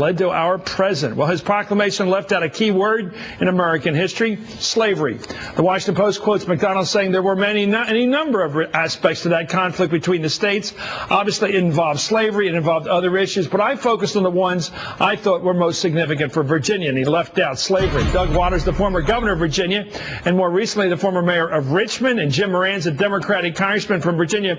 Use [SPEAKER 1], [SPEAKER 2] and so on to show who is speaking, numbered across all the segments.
[SPEAKER 1] led to our present. Well, his proclamation left out a key word in American history: slavery. The Washington Post quotes McDonnell's saying there were any number of aspects to that conflict between the states. Obviously, it involved slavery, it involved other issues, but I focused on the ones I thought were most significant for Virginia, and he left out slavery. Doug Waters, the former governor of Virginia, and more recently the former mayor of Richmond, and Jim Moran's a Democratic congressman from Virginia.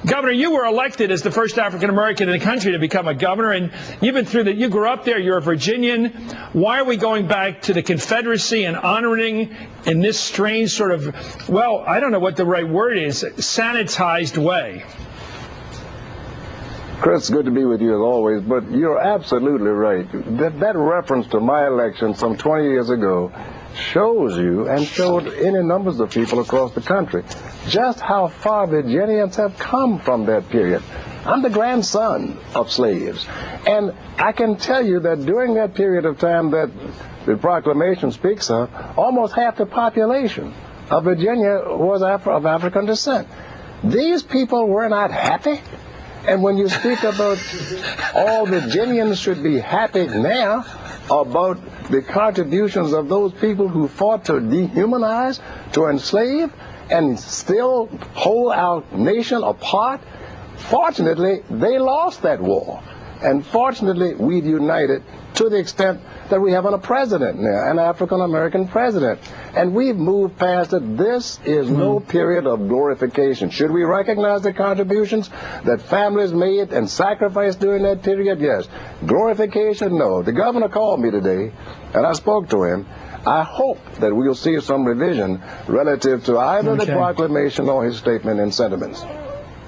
[SPEAKER 1] Governor, you were elected as the first African American in the country to become a governor, and you've been through you grew up there, you're a Virginian. Why are we going back to the Confederacy and honoring in this strange sort of, well, I don't know what the right word is, sanitized way?
[SPEAKER 2] Chris, good to be with you as always, but you're absolutely right. That reference to my election some 20 years ago shows you, and showed any numbers of people across the country, just how far Virginians have come from that period. I'm the grandson of slaves, and I can tell you that during that period of time that the proclamation speaks of, almost half the population of Virginia was of African descent. These people were not happy, and when you speak about all Virginians should be happy now about the contributions of those people who fought to dehumanize, to enslave, and still hold our nation apart, fortunately, they lost that war. And fortunately, we've united to the extent that we have a president now, an African-American president. And we've moved past it. This is no period of glorification. Should we recognize the contributions that families made and sacrificed during that period? Yes. Glorification? No. The governor called me today, and I spoke to him. I hope that we'll see some revision relative to either the proclamation or his statement and sentiments.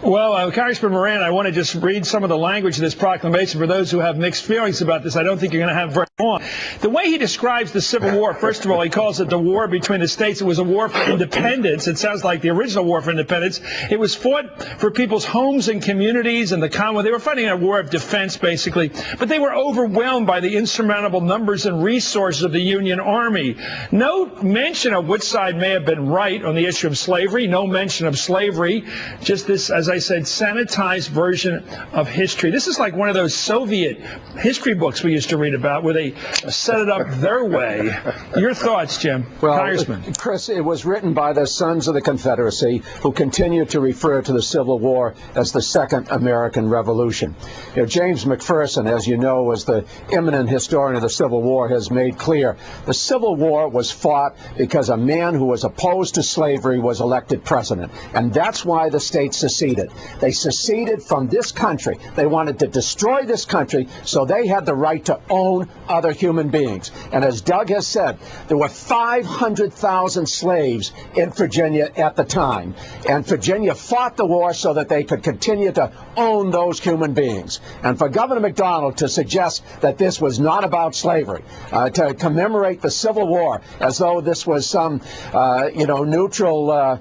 [SPEAKER 1] Well, Congressman Moran, I want to just read some of the language of this proclamation for those who have mixed feelings about this. I don't think you're going to have very long. The way he describes the Civil War, first of all, he calls it the war between the states. It was a war for independence. It sounds like the original war for independence. It was fought for people's homes and communities and the Commonwealth. They were fighting a war of defense, basically. But they were overwhelmed by the insurmountable numbers and resources of the Union Army. No mention of which side may have been right on the issue of slavery. No mention of slavery. Just this, as I said, sanitized version of history. This is like one of those Soviet history books we used to read about where they set it up their way. Your thoughts, Jim?
[SPEAKER 3] Well,
[SPEAKER 1] Congressman.
[SPEAKER 3] Chris, it was written by the Sons of the Confederacy, who continue to refer to the Civil War as the Second American Revolution. You know, James McPherson, as you know, was the eminent historian of the Civil War, has made clear the Civil War was fought because a man who was opposed to slavery was elected president. And that's why the states seceded. They seceded from this country. They wanted to destroy this country so they had the right to own other human beings. And as Doug has said, there were 500,000 slaves in Virginia at the time. And Virginia fought the war so that they could continue to own those human beings. And for Governor McDonnell to suggest that this was not about slavery, to commemorate the Civil War as though this was some, neutral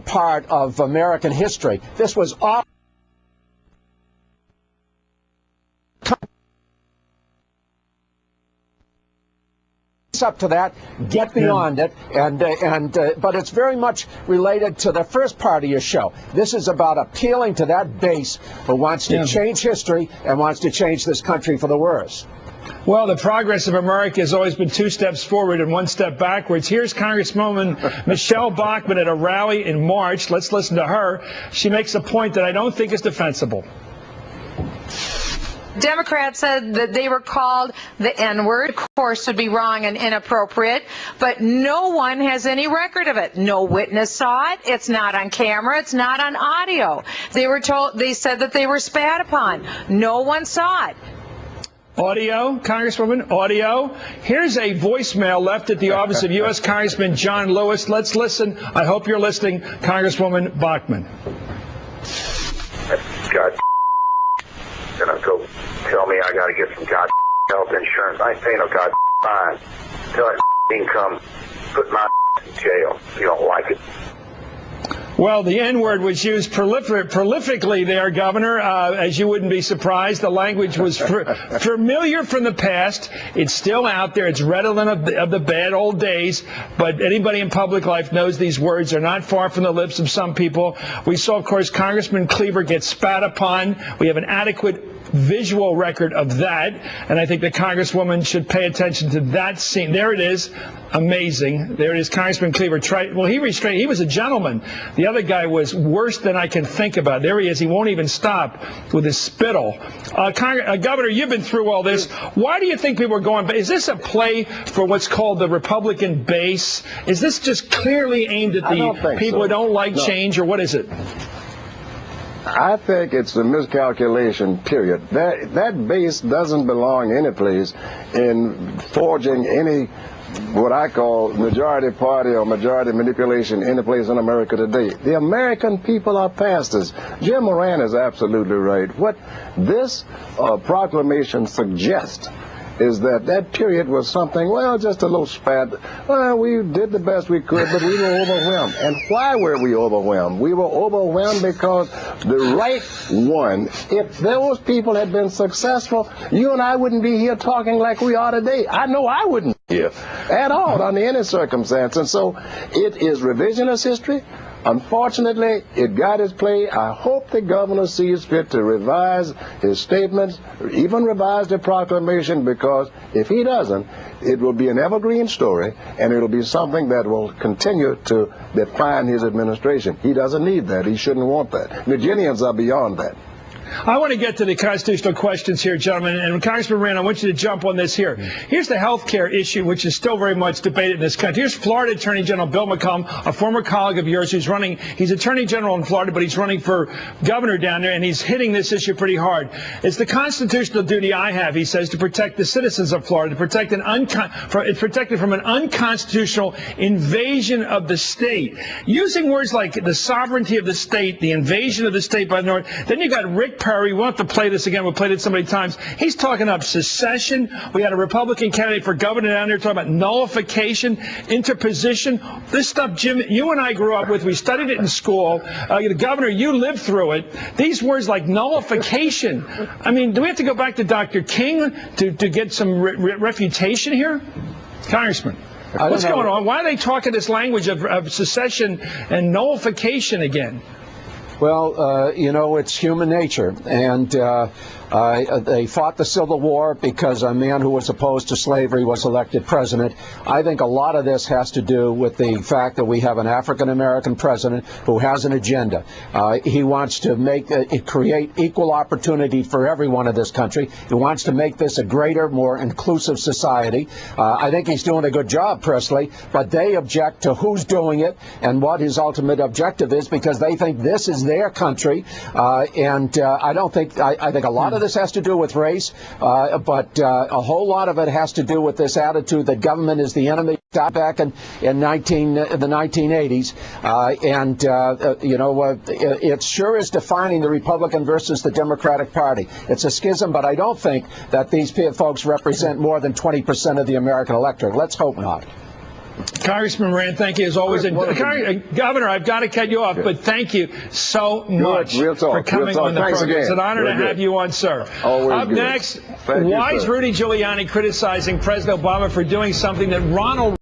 [SPEAKER 3] part of American history. This was all up to that, get beyond it, but it's very much related to the first part of your show. This is about appealing to that base who wants to change history and wants to change this country for the worse.
[SPEAKER 1] Well, the progress of America has always been 2 steps forward and 1 step backwards. Here's Congresswoman Michelle Bachmann at a rally in March. Let's listen to her. She makes a point that I don't think is defensible.
[SPEAKER 4] Democrats said that they were called the N-word. Of course, would be wrong and inappropriate, but no one has any record of it. No witness saw it. It's not on camera. It's not on audio. They said that they were spat upon. No one saw it.
[SPEAKER 1] Audio, Congresswoman, audio. Here's a voicemail left at the office of U.S. Congressman John Lewis. Let's listen. I hope you're listening, Congresswoman Bachmann.
[SPEAKER 5] God, gonna go tell me I gotta get some God health insurance. I ain't paying no God fine. Tell that can come put my in jail if you don't like it.
[SPEAKER 1] Well, the N-word was used prolifically there, Governor, as you wouldn't be surprised. The language was familiar from the past. It's still out there. It's redolent of the bad old days. But anybody in public life knows these words are not far from the lips of some people. We saw, of course, Congressman Cleaver get spat upon. We have an adequate visual record of that, and I think the Congresswoman should pay attention to that scene. There it is. Amazing. There it is. Congressman Cleaver tried. Well, he restrained. He was a gentleman. The other guy was worse than I can think about. There he is. He won't even stop with his spittle. Governor, you've been through all this. Why do you think people are going? Is this a play for what's called the Republican base? Is this just clearly aimed at the people who don't like change, or what is it?
[SPEAKER 2] I think it's a miscalculation, period. That base doesn't belong any place in forging any what I call majority party or majority manipulation any place in America today. The American people are past this. Jim Moran is absolutely right. What this proclamation suggests is that period was something, well, just a little spat. Well, we did the best we could, but we were overwhelmed. And why were we overwhelmed? We were overwhelmed because the right won. If those people had been successful, you and I wouldn't be here talking like we are today. I know I wouldn't be here at all under any circumstance. And so it is revisionist history. Unfortunately, it got its play. I hope the governor sees fit to revise his statements, even revise the proclamation, because if he doesn't, it will be an evergreen story, and it will be something that will continue to define his administration. He doesn't need that. He shouldn't want that. Virginians are beyond that.
[SPEAKER 1] I want to get to the constitutional questions here, gentlemen, and Congressman Moran, I want you to jump on this here. Here's the health care issue, which is still very much debated in this country. Here's Florida Attorney General Bill McCollum, a former colleague of yours who's running. He's Attorney General in Florida, but he's running for governor down there, and he's hitting this issue pretty hard. It's the constitutional duty I have, he says, to protect the citizens of Florida, to protect it's protected from an unconstitutional invasion of the state. Using words like the sovereignty of the state, the invasion of the state by the North. Then you got Rick Perry. We won't have to play this again. We've played it so many times. He's talking about secession. We had a Republican candidate for governor down there talking about nullification, interposition. This stuff, Jim, you and I grew up with. We studied it in school. The governor, you lived through it. These words like nullification. I mean, do we have to go back to Dr. King to get some refutation here? Congressman, what's going on? Why are they talking this language of secession and nullification again?
[SPEAKER 3] Well, it's human nature, and they fought the Civil War because a man who was opposed to slavery was elected president. I think a lot of this has to do with the fact that we have an African-American president who has an agenda. He wants to create equal opportunity for everyone in this country. He wants to make this a greater, more inclusive society. I think he's doing a good job, Presley, but they object to who's doing it and what his ultimate objective is because they think this is their country. I think a lot of this has to do with race, but a whole lot of it has to do with this attitude that government is the enemy. Back in the 1980s, it sure is defining the Republican versus the Democratic Party. It's a schism, but I don't think that these folks represent more than 20% of the American electorate. Let's hope not.
[SPEAKER 1] Congressman Moran, thank you as always. Governor, I've got to cut you off, but thank you so much for coming on the program. It's an honor to have you on, sir. Up next, why is Rudy Giuliani criticizing President Obama for doing something that Ronald